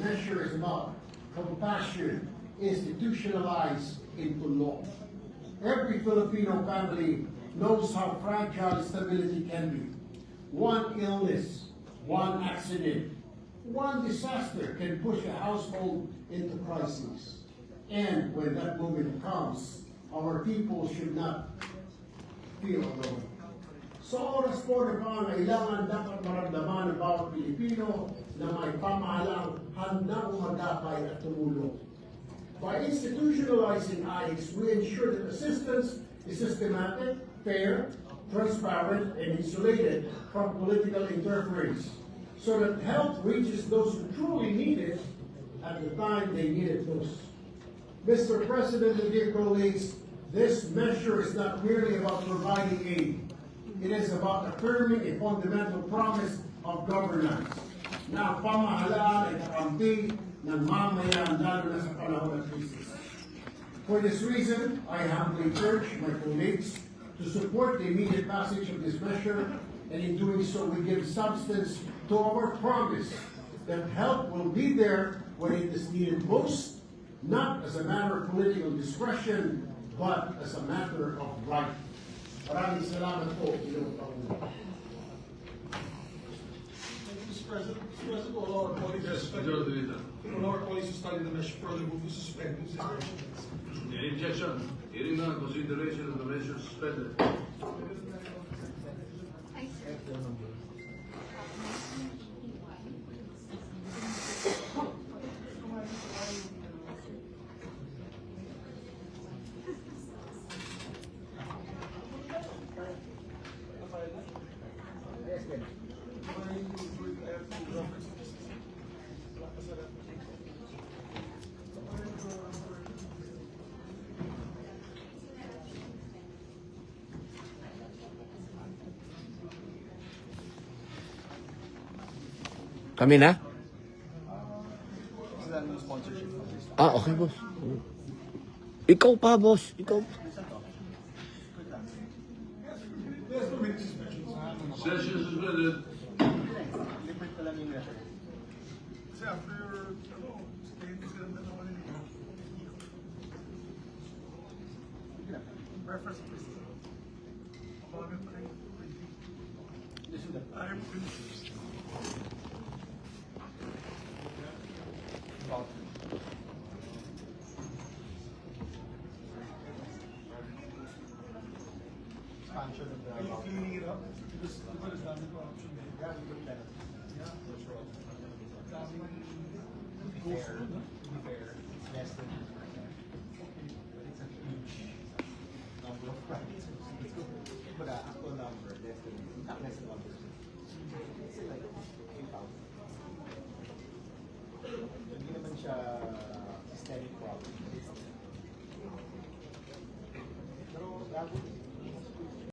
measure is about compassion institutionalized into law. Every Filipino family knows how fragile stability can be. One illness, one accident, one disaster can push a household into crisis. And when that moment comes, our people should not feel alone. Sa oras po na pangangailangan, dapat maramdaman ng bawat Pilipino na may pamahalang handang umagapay at tumulong. By institutionalizing IX, we ensure that assistance is systematic, fair, transparent, and insulated from political interference, so that help reaches those who truly need it at the time they need it most. Mr. President and dear colleagues, this measure is not merely about providing aid. It is about affirming a fundamental promise of governance na ang pamahalaan ay kakampi ng mamamayan lalo na sa panahon ng krisis. For this reason, I humbly urge my colleagues to support the immediate passage of this measure, and in doing so, we give substance to our promise that help will be there when it is needed most, not as a matter of political discretion, but as a matter of right. Maraming salamat po, Ginoong Pangulo. Mr. President, will our colleagues study the measure further, move to suspend consideration. Any objection? Hearing none, consideration of the measure suspended. Kami na? Ah, okay, boss. Ikaw pa, boss. Ikaw. Session suspended. Kasi after your, reference please. I'm confused. Expansion of the. Are you cleaning it up? This is what is done with option B. Yeah, we looked at it. Yeah, that's right. To be fair, it's less than 2%. But it's a huge number of prices. But the actual number, not less than 1%. It's like 8,000. Hindi naman siya systemic problem.